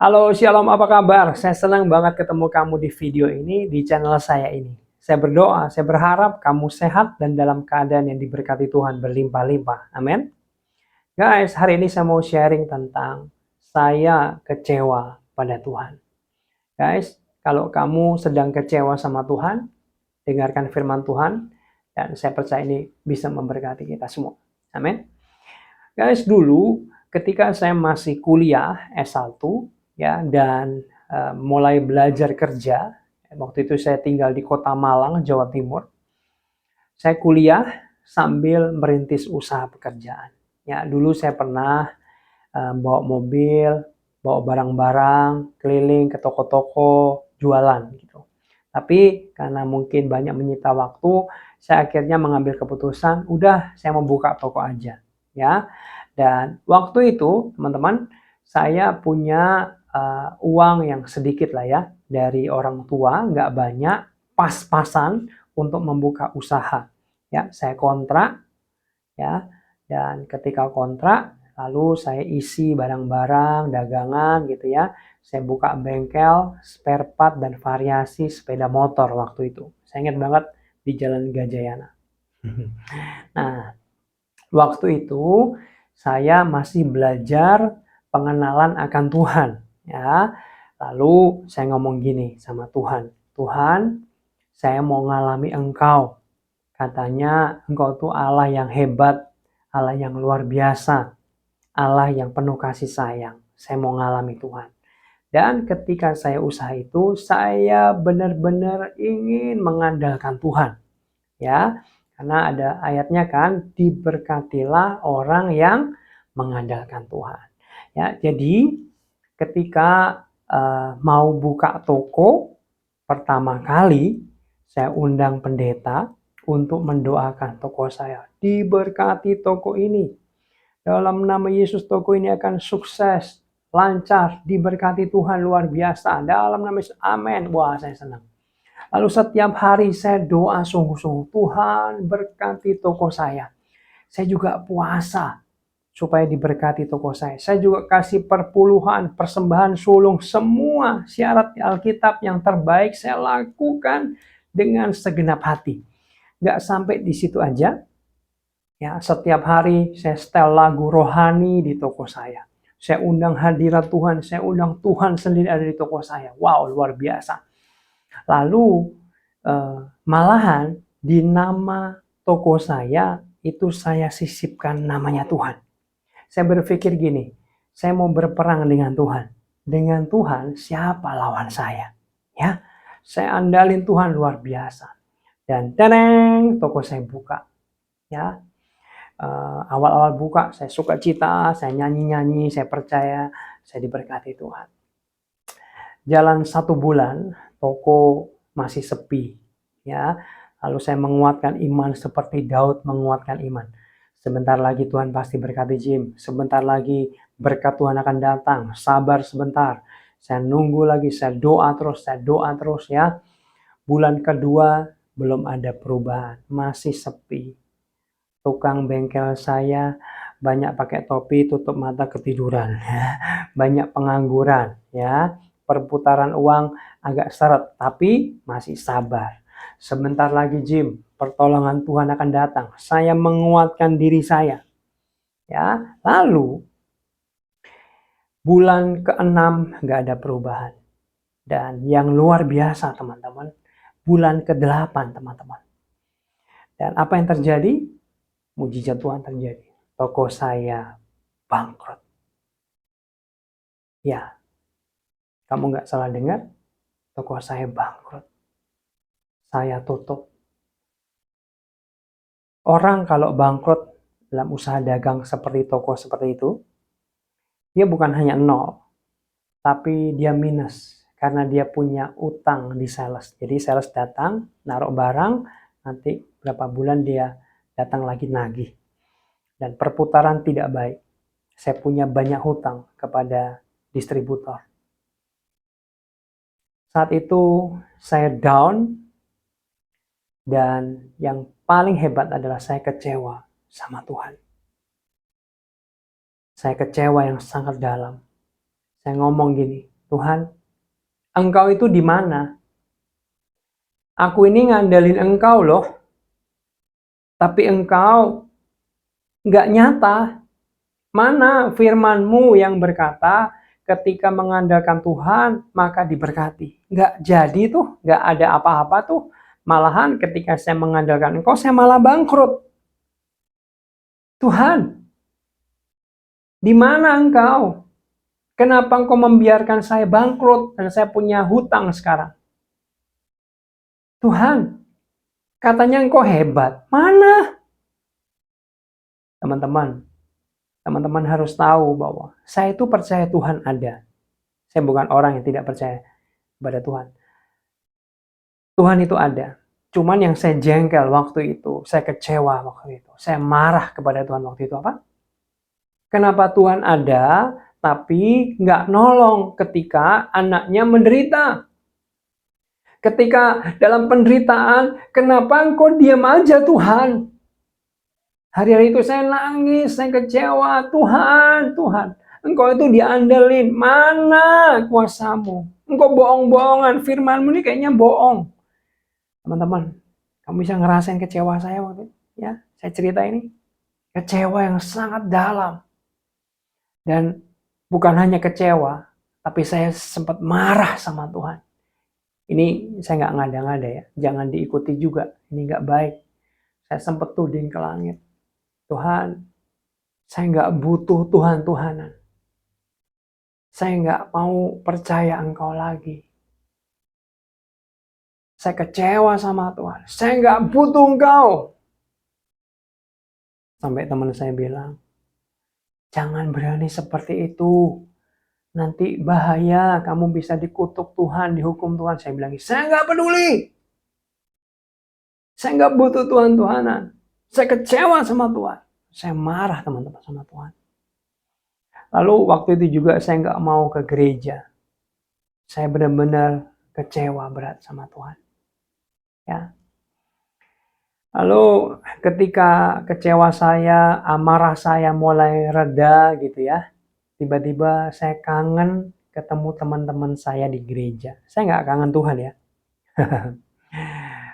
Halo, Shalom, apa kabar? Saya senang banget ketemu kamu di video ini, di channel saya ini. Saya berdoa, saya berharap kamu sehat dan dalam keadaan yang diberkati Tuhan berlimpah-limpah. Amin. Guys, hari ini saya mau sharing tentang saya kecewa pada Tuhan. Guys, kalau kamu sedang kecewa sama Tuhan, dengarkan firman Tuhan, dan saya percaya ini bisa memberkati kita semua. Amin. Guys, dulu ketika saya masih kuliah S1 ya dan mulai belajar kerja, waktu itu saya tinggal di Kota Malang, Jawa Timur. Saya kuliah sambil merintis usaha pekerjaan. Ya, dulu saya pernah bawa mobil, bawa barang-barang, keliling ke toko-toko, jualan gitu. Tapi karena mungkin banyak menyita waktu, saya akhirnya mengambil keputusan, udah saya mau buka toko aja. Ya, dan waktu itu teman-teman, saya punya uang yang sedikit lah ya, dari orang tua, nggak banyak, pas-pasan untuk membuka usaha. Ya, saya kontrak, ya, dan ketika kontrak, lalu saya isi barang-barang, dagangan gitu ya. Saya buka bengkel, spare part, dan variasi sepeda motor waktu itu. Saya ingat banget di Jalan Gajayana. Nah, waktu itu saya masih belajar pengenalan akan Tuhan. Ya, lalu saya ngomong gini sama Tuhan. Tuhan, saya mau ngalami Engkau. Katanya Engkau tuh Allah yang hebat, Allah yang luar biasa, Allah yang penuh kasih sayang. Saya mau ngalami Tuhan. Dan ketika saya usaha itu, saya benar-benar ingin mengandalkan Tuhan. Ya, karena ada ayatnya kan, diberkatilah orang yang mengandalkan Tuhan. Ya, jadi ketika mau buka toko pertama kali, saya undang pendeta untuk mendoakan toko saya. Diberkati toko ini. Dalam nama Yesus toko ini akan sukses, lancar, diberkati Tuhan luar biasa. Dalam nama Yesus, amin. Wah, saya senang. Lalu setiap hari saya doa sungguh-sungguh, Tuhan berkati toko saya. Saya juga puasa supaya diberkati toko saya. Saya juga kasih perpuluhan, persembahan sulung, semua syarat Alkitab yang terbaik saya lakukan dengan segenap hati. Nggak sampai di situ aja. Ya, setiap hari saya setel lagu rohani di toko saya. Saya undang hadirat Tuhan, saya undang Tuhan sendiri ada di toko saya. Wow, luar biasa. Lalu malahan di nama toko saya itu saya sisipkan namanya Tuhan. Saya berpikir gini, saya mau berperang dengan Tuhan. Dengan Tuhan siapa lawan saya? Ya, saya andalin Tuhan luar biasa. Dan teneng, toko saya buka. Ya, awal-awal buka saya suka cita, saya nyanyi-nyanyi, saya percaya saya diberkati Tuhan. Jalan 1 bulan, toko masih sepi. Ya, lalu saya menguatkan iman seperti Daud menguatkan iman. Sebentar lagi Tuhan pasti berkati Jim. Sebentar lagi berkat Tuhan akan datang. Sabar sebentar. Saya nunggu lagi, saya doa terus ya. Bulan kedua belum ada perubahan, masih sepi. Tukang bengkel saya banyak pakai topi, tutup mata ketiduran. Banyak pengangguran ya. Perputaran uang agak seret, tapi masih sabar. Sebentar lagi Jim, pertolongan Tuhan akan datang. Saya menguatkan diri saya. Ya, lalu bulan ke-6 nggak ada perubahan. Dan yang luar biasa teman-teman, bulan ke-8 teman-teman. Dan apa yang terjadi? Mujizat Tuhan terjadi. Toko saya bangkrut. Ya, kamu nggak salah dengar, toko saya bangkrut. Saya tutup. Orang kalau bangkrut dalam usaha dagang seperti toko seperti itu, dia bukan hanya nol, tapi dia minus karena dia punya utang di sales. Jadi sales datang, naruh barang, nanti berapa bulan dia datang lagi nagih. Dan perputaran tidak baik. Saya punya banyak hutang kepada distributor. Saat itu saya down, dan yang paling hebat adalah saya kecewa sama Tuhan. Saya kecewa yang sangat dalam. Saya ngomong gini, Tuhan, Engkau itu di mana? Aku ini ngandelin Engkau loh, tapi Engkau nggak nyata. Mana firman-Mu yang berkata, ketika mengandalkan Tuhan, maka diberkati. Nggak jadi tuh, nggak ada apa-apa tuh. Malahan ketika saya mengandalkan Engkau, saya malah bangkrut. Tuhan, di mana Engkau? Kenapa Engkau membiarkan saya bangkrut dan saya punya hutang sekarang? Tuhan, katanya Engkau hebat. Mana? Teman-teman harus tahu bahwa saya itu percaya Tuhan ada. Saya bukan orang yang tidak percaya kepada Tuhan. Tuhan itu ada. Cuman yang saya jengkel waktu itu, saya kecewa waktu itu, saya marah kepada Tuhan waktu itu apa? Kenapa Tuhan ada, tapi nggak nolong ketika anaknya menderita? Ketika dalam penderitaan, kenapa Engkau diam aja Tuhan? Hari-hari itu saya nangis, saya kecewa. Tuhan, Engkau itu diandelin. Mana kuasamu? Engkau bohong-bohongan. Firman-Mu ini kayaknya bohong. Teman-teman, kamu bisa ngerasain kecewa saya waktu itu? Ya, saya cerita ini. Kecewa yang sangat dalam. Dan bukan hanya kecewa, tapi saya sempat marah sama Tuhan. Ini saya nggak ngada-ngada ya. Jangan diikuti juga. Ini nggak baik. Saya sempat tuding ke langit. Tuhan, saya nggak butuh Tuhan-Tuhanan. Saya nggak mau percaya Engkau lagi. Saya kecewa sama Tuhan. Saya nggak butuh Engkau. Sampai teman saya bilang, jangan berani seperti itu. Nanti bahaya, kamu bisa dikutuk Tuhan, dihukum Tuhan. Saya bilang, saya nggak peduli. Saya nggak butuh Tuhan-Tuhanan. Saya kecewa sama Tuhan. Saya marah teman-teman sama Tuhan. Lalu waktu itu juga saya nggak mau ke gereja. Saya benar-benar kecewa berat sama Tuhan. Ya. Lalu ketika kecewa saya, amarah saya mulai reda gitu ya. Tiba-tiba saya kangen ketemu teman-teman saya di gereja. Saya nggak kangen Tuhan ya.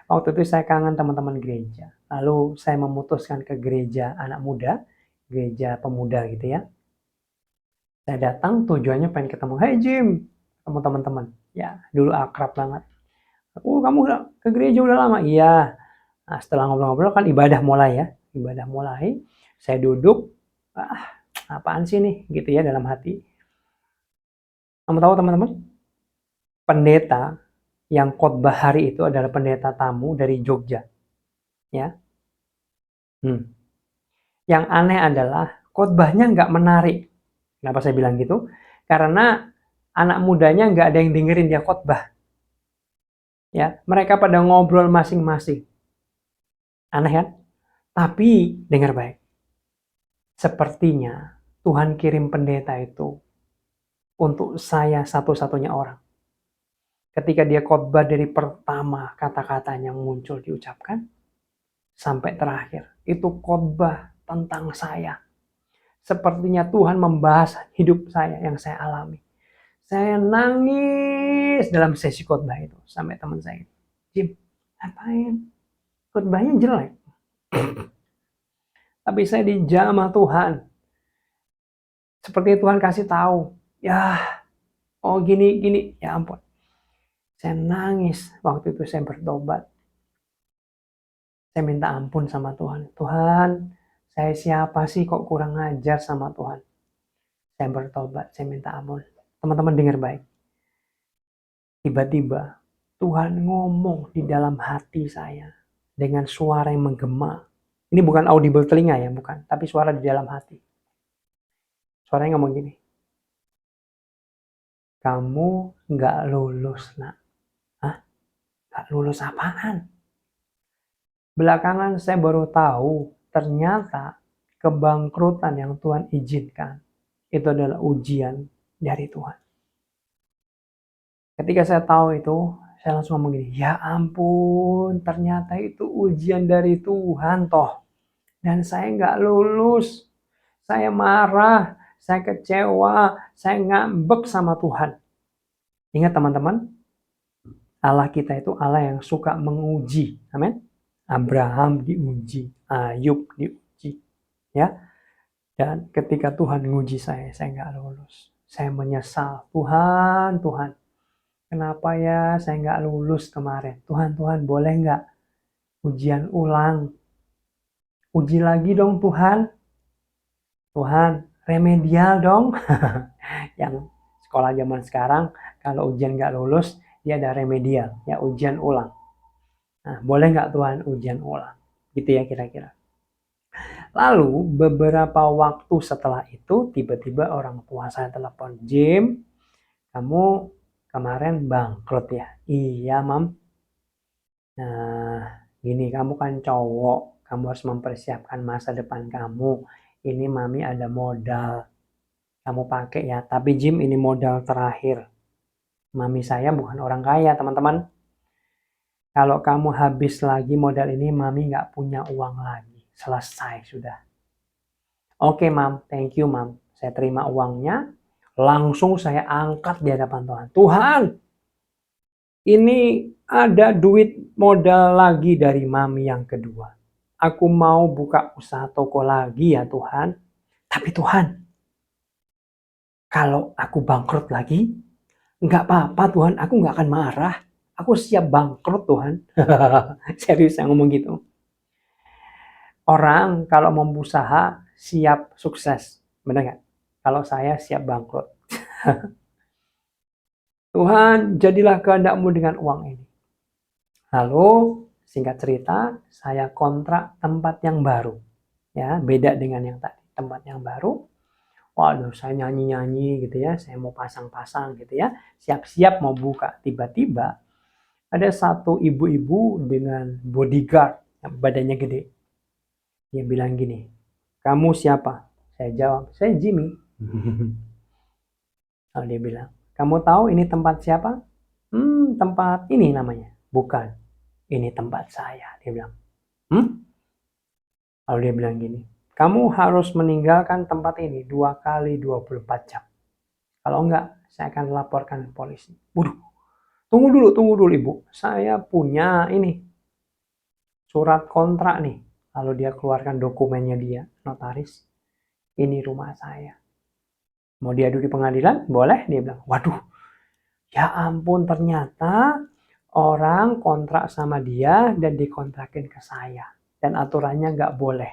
Waktu itu saya kangen teman-teman gereja. Lalu saya memutuskan ke gereja anak muda, gereja pemuda gitu ya. Saya datang tujuannya pengen ketemu, hey Jim, ketemu teman-teman. Ya, dulu akrab banget. Kamu ke gereja udah lama? Iya. Nah, setelah ngobrol-ngobrol kan ibadah mulai ya. Ibadah mulai, saya duduk, apaan sih nih gitu ya dalam hati. Kamu tahu teman-teman? Pendeta yang khotbah hari itu adalah pendeta tamu dari Jogja. Ya. Yang aneh adalah khotbahnya nggak menarik. Kenapa saya bilang gitu? Karena anak mudanya nggak ada yang dengerin dia khotbah. Ya, mereka pada ngobrol masing-masing. Aneh kan? Tapi dengar baik. Sepertinya Tuhan kirim pendeta itu untuk saya satu-satunya orang. Ketika dia khotbah dari pertama kata-katanya muncul diucapkan sampai terakhir, itu khotbah tentang saya. Sepertinya Tuhan membahas hidup saya yang saya alami. Saya nangis dalam sesi khotbah itu sampai teman saya, Jim, ngapain? Khotbahnya jelek. Tapi saya dijamah Tuhan. Seperti Tuhan kasih tahu, ya, oh gini, ya ampun. Saya nangis waktu itu saya bertobat. Saya minta ampun sama Tuhan. Tuhan, saya siapa sih kok kurang ajar sama Tuhan? Saya bertobat, saya minta ampun. Teman-teman dengar baik. Tiba-tiba Tuhan ngomong di dalam hati saya dengan suara yang menggema. Ini bukan audible telinga ya, bukan. Tapi suara di dalam hati. Suaranya ngomong gini. Kamu nggak lulus, nak. Hah? Nggak lulus apaan? Belakangan saya baru tahu ternyata kebangkrutan yang Tuhan izinkan itu adalah ujian dari Tuhan. Ketika saya tahu itu, saya langsung ngomong gini, ya ampun, ternyata itu ujian dari Tuhan toh. Dan saya nggak lulus, saya marah, saya kecewa, saya ngambek sama Tuhan. Ingat teman-teman, Allah kita itu Allah yang suka menguji. Amin. Abraham diuji, Ayub diuji, ya. Dan ketika Tuhan menguji saya nggak lulus. Saya menyesal. Tuhan, Tuhan, kenapa ya saya nggak lulus kemarin? Tuhan, Tuhan, boleh nggak ujian ulang? Uji lagi dong Tuhan. Tuhan, remedial dong. Yang sekolah zaman sekarang, kalau ujian nggak lulus, dia ada remedial, ya ujian ulang. Nah, boleh nggak Tuhan ujian ulang? Gitu ya kira-kira. Lalu beberapa waktu setelah itu, tiba-tiba orang tua saya telepon, Jim, kamu kemarin bangkrut ya? Iya, Mam. Nah, gini, kamu kan cowok, kamu harus mempersiapkan masa depan kamu. Ini Mami ada modal, kamu pakai ya. Tapi Jim, ini modal terakhir. Mami saya bukan orang kaya, teman-teman. Kalau kamu habis lagi modal ini, Mami nggak punya uang lagi. Selesai sudah. Oke, Mam. Thank you, Mam. Saya terima uangnya. Langsung saya angkat di hadapan Tuhan. Tuhan, ini ada duit modal lagi dari Mami yang kedua. Aku mau buka usaha toko lagi ya Tuhan. Tapi Tuhan, kalau aku bangkrut lagi, nggak apa-apa Tuhan, aku nggak akan marah. Aku siap bangkrut Tuhan. Serius saya ngomong gitu. Orang kalau mau berusaha siap sukses. Benar nggak? Kalau saya siap bangkrut. Tuhan, jadilah kehendak-Mu dengan uang ini. Lalu, singkat cerita, saya kontrak tempat yang baru. Ya, beda dengan yang tadi. Tempat yang baru. Waduh, saya nyanyi-nyanyi gitu ya. Saya mau pasang-pasang gitu ya. Siap-siap mau buka. Tiba-tiba ada satu ibu-ibu dengan bodyguard. Badannya gede. Dia bilang gini, kamu siapa? Saya jawab, saya Jimmy. Lalu dia bilang, kamu tahu ini tempat siapa? Tempat ini namanya. Bukan, ini tempat saya. Dia bilang, Lalu dia bilang gini, kamu harus meninggalkan tempat ini 2 kali 24 jam. Kalau enggak, saya akan laporkan polisi. Waduh, tunggu dulu Ibu. Saya punya ini, surat kontrak nih. Lalu dia keluarkan dokumennya dia, notaris. Ini rumah saya. Mau diadu di pengadilan? Boleh? Dia bilang, waduh, ya ampun ternyata orang kontrak sama dia dan dikontrakin ke saya. Dan aturannya nggak boleh.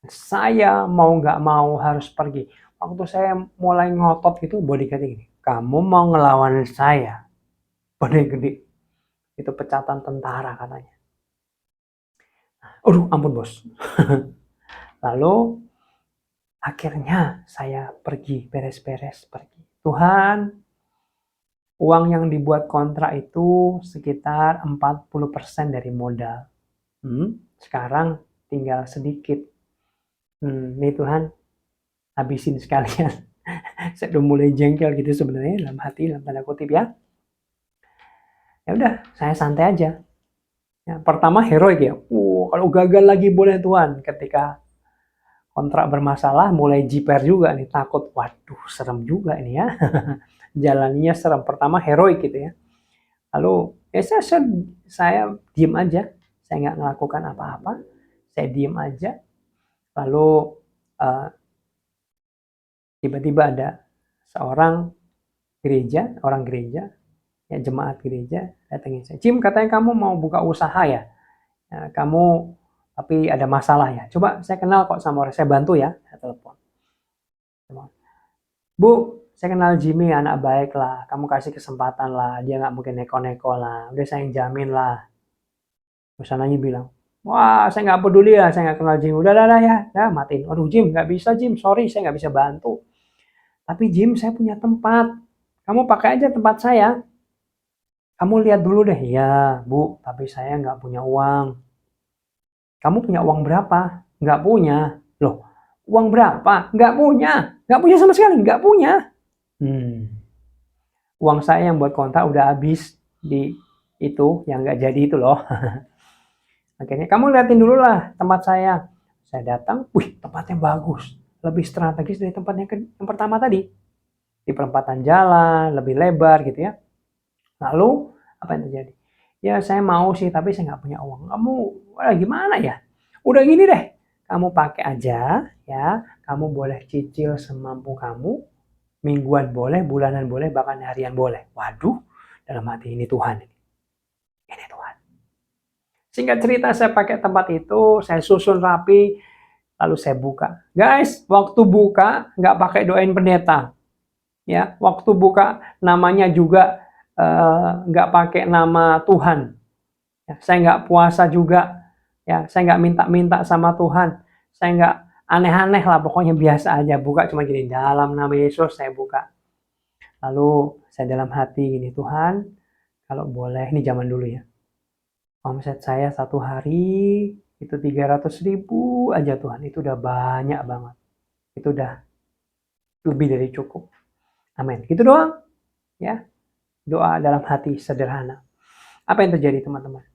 Saya mau nggak mau harus pergi. Waktu saya mulai ngotot gitu, bodyguard gini, kamu mau ngelawan saya? Body gede. Itu pecatan tentara katanya. Aduh, ampun bos. Lalu akhirnya saya pergi, beres-beres pergi. Tuhan, uang yang dibuat kontrak itu sekitar 40% dari modal. Sekarang tinggal sedikit. Nih Tuhan, habisin sekalian. Saya udah mulai jengkel gitu sebenarnya dalam hati, dalam tanda kutip ya. Ya udah, saya santai aja. Ya, pertama heroik ya. Kalau gagal lagi boleh Tuhan. Ketika kontrak bermasalah, mulai jiper juga nih, takut. Waduh, serem juga ini ya. Jalannya serem. Pertama heroik gitu ya. Lalu ya saya diem aja. Saya nggak melakukan apa-apa. Saya diem aja. Lalu tiba-tiba ada seorang orang gereja, ya jemaat gereja datangin saya. Jim, katanya kamu mau buka usaha ya? Kamu tapi ada masalah ya? Coba saya kenal kok sama orang, saya bantu ya. Saya telepon. Bu, saya kenal Jimmy, anak baik lah. Kamu kasih kesempatan lah. Dia nggak mungkin neko-neko lah. Udah saya yang jamin lah. Pesananya bilang, wah saya nggak peduli ya, saya nggak kenal Jim. Udah ya, matiin. Aduh Jim, nggak bisa Jim, sorry saya nggak bisa bantu. Tapi Jim, saya punya tempat. Kamu pakai aja tempat saya. Kamu lihat dulu deh. Ya Bu, tapi saya nggak punya uang. Kamu punya uang berapa? Nggak punya. Loh, uang berapa? Nggak punya. Nggak punya sama sekali, nggak punya. Uang saya yang buat kontrak udah habis di itu, yang nggak jadi itu loh. Akhirnya, kamu liatin dulu lah tempat saya. Saya datang, wih tempatnya bagus. Lebih strategis dari tempat yang pertama tadi. di perempatan jalan, lebih lebar gitu ya. Lalu apa yang terjadi? Ya saya mau sih, tapi saya nggak punya uang. Kamu gimana ya? Udah gini deh, kamu pakai aja ya. Kamu boleh cicil semampu kamu. Mingguan boleh, bulanan boleh, bahkan harian boleh. Waduh, dalam hati ini Tuhan. Ini Tuhan. Singkat cerita saya pakai tempat itu, saya susun rapi, lalu saya buka. Guys, waktu buka nggak pakai doain pendeta. Ya, waktu buka namanya juga nggak pakai nama Tuhan. Ya, saya nggak puasa juga. Ya, saya nggak minta-minta sama Tuhan. Saya nggak aneh-aneh lah, pokoknya biasa aja. Buka cuma gini, dalam nama Yesus saya buka. Lalu saya dalam hati gini, Tuhan, kalau boleh, ini zaman dulu ya. Omset saya satu hari itu 300.000 aja Tuhan. Itu udah banyak banget. Itu udah lebih dari cukup. Amin. Gitu doang. Ya, doa dalam hati sederhana. Apa yang terjadi teman-teman?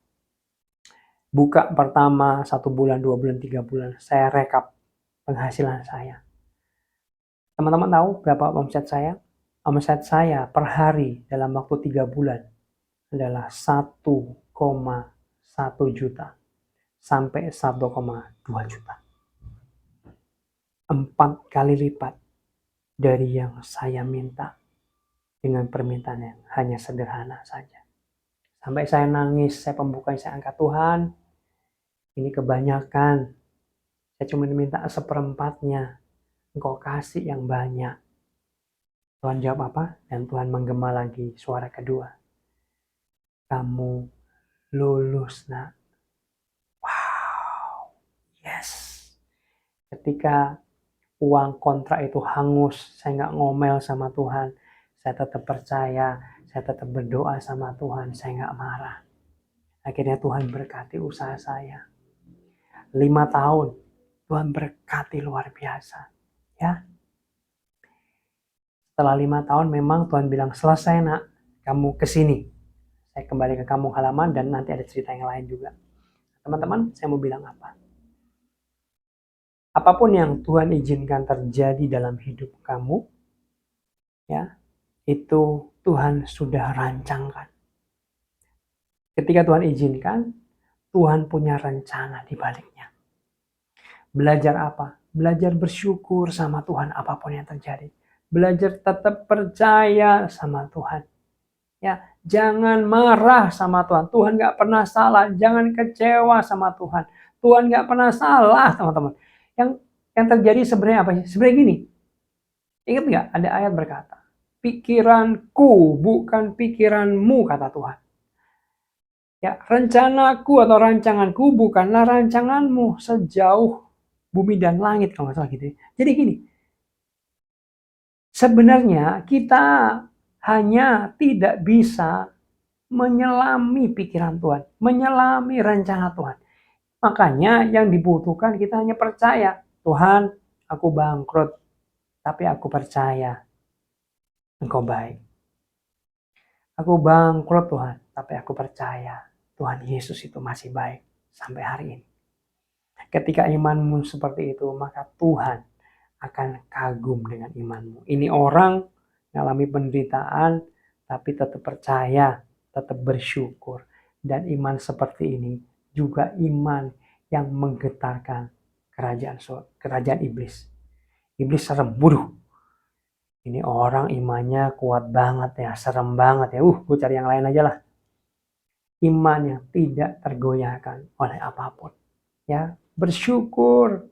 Buka pertama 1 bulan, 2 bulan, 3 bulan. Saya rekap penghasilan saya. Teman-teman tahu berapa omset saya? Omset saya per hari dalam waktu 3 bulan adalah 1,1 juta sampai 1,2 juta. 4 kali lipat dari yang saya minta dengan permintaan yang hanya sederhana saja. Sampai saya nangis, saya pembuka, saya angkat, Tuhan, ini kebanyakan. Saya cuma minta seperempatnya. Engkau kasih yang banyak. Tuhan jawab apa? Dan Tuhan menggema lagi suara kedua. Kamu lulus, nak. Wow. Yes. Ketika uang kontrak itu hangus, saya nggak ngomel sama Tuhan. Saya tetap percaya, saya tetap berdoa sama Tuhan, saya nggak marah. Akhirnya Tuhan berkati usaha saya. 5 tahun, Tuhan berkati luar biasa. Ya. Setelah 5 tahun memang Tuhan bilang, selesai nak, kamu kesini. Saya kembali ke kampung halaman dan nanti ada cerita yang lain juga. Teman-teman, saya mau bilang apa? Apapun yang Tuhan izinkan terjadi dalam hidup kamu, ya, itu Tuhan sudah rancangkan. Ketika Tuhan izinkan, Tuhan punya rencana di baliknya. Belajar apa? Belajar bersyukur sama Tuhan apapun yang terjadi. Belajar tetap percaya sama Tuhan. Ya, jangan marah sama Tuhan. Tuhan nggak pernah salah. Jangan kecewa sama Tuhan. Tuhan nggak pernah salah, teman-teman. Yang terjadi sebenarnya apa sih? Sebenarnya gini. Ingat nggak? Ada ayat berkata, pikiranku bukan pikiranmu, kata Tuhan. Ya, rencanaku atau rancanganku bukanlah rancanganmu, sejauh bumi dan langit, kalau nggak salah gitu. Jadi gini, sebenarnya kita hanya tidak bisa menyelami pikiran Tuhan, menyelami rencana Tuhan. Makanya yang dibutuhkan kita hanya percaya, Tuhan, aku bangkrut, tapi aku percaya Engkau baik. Aku bangkrut Tuhan, tapi aku percaya Tuhan Yesus itu masih baik sampai hari ini. Ketika imanmu seperti itu, maka Tuhan akan kagum dengan imanmu. Ini orang mengalami penderitaan, tapi tetap percaya, tetap bersyukur. Dan iman seperti ini juga iman yang menggetarkan kerajaan iblis. Iblis serem, buruh. Ini orang imannya kuat banget ya, serem banget ya. Gue cari yang lain aja lah. Iman yang tidak tergoyahkan oleh apapun. Ya, bersyukur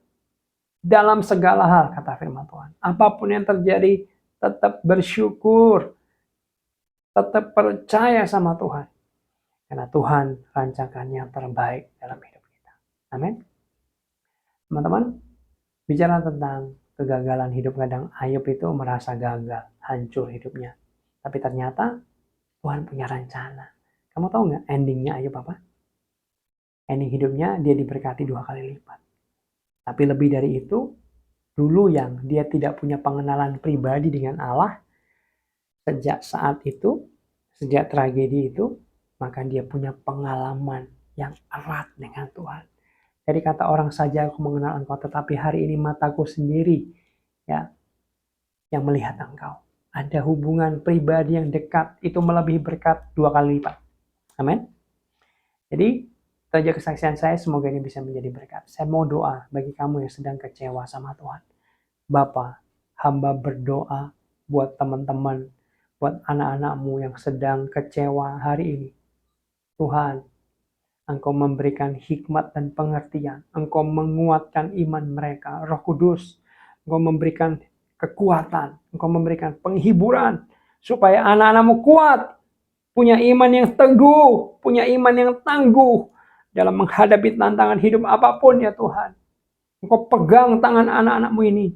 dalam segala hal, kata firman Tuhan. Apapun yang terjadi, tetap bersyukur. Tetap percaya sama Tuhan. Karena Tuhan rancangkan yang terbaik dalam hidup kita. Amin. Teman-teman, bicara tentang kegagalan hidup, kadang Ayub itu merasa gagal, hancur hidupnya. Tapi ternyata Tuhan punya rencana. Kamu tahu nggak endingnya Ayub apa? Ending hidupnya dia diberkati 2 kali lipat. Tapi lebih dari itu, dulu yang dia tidak punya pengenalan pribadi dengan Allah, sejak saat itu, sejak tragedi itu, maka dia punya pengalaman yang erat dengan Tuhan. Jadi kata orang saja aku mengenal engkau, tetapi hari ini mataku sendiri ya yang melihat engkau. ada hubungan pribadi yang dekat, itu melebihi berkat 2 kali lipat. Amin. Jadi, itu aja kesaksian saya, semoga ini bisa menjadi berkat. Saya mau doa bagi kamu yang sedang kecewa sama Tuhan. Bapa, hamba berdoa buat teman-teman, buat anak-anakmu yang sedang kecewa hari ini. Tuhan, Engkau memberikan hikmat dan pengertian. Engkau menguatkan iman mereka. Roh Kudus, Engkau memberikan kekuatan. Engkau memberikan penghiburan. Supaya anak-anakmu kuat. Punya iman yang teguh. Punya iman yang tangguh. Dalam menghadapi tantangan hidup apapun ya Tuhan. Engkau pegang tangan anak-anakmu ini.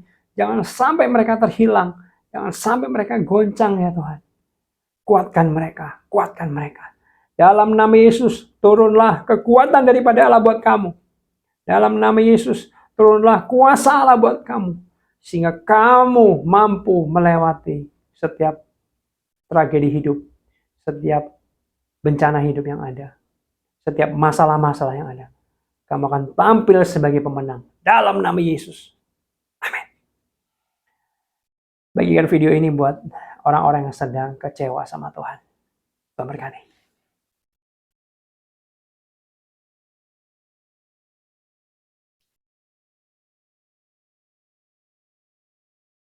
Jangan sampai mereka terhilang. Jangan sampai mereka goncang ya Tuhan. Kuatkan mereka. Kuatkan mereka. Dalam nama Yesus, turunlah kekuatan daripada Allah buat kamu. Dalam nama Yesus, turunlah kuasa Allah buat kamu. Sehingga kamu mampu melewati setiap tragedi hidup. Setiap bencana hidup yang ada. Setiap masalah-masalah yang ada. Kamu akan tampil sebagai pemenang. Dalam nama Yesus. Amin. Bagikan video ini buat orang-orang yang sedang kecewa sama Tuhan. Tuhan berkati.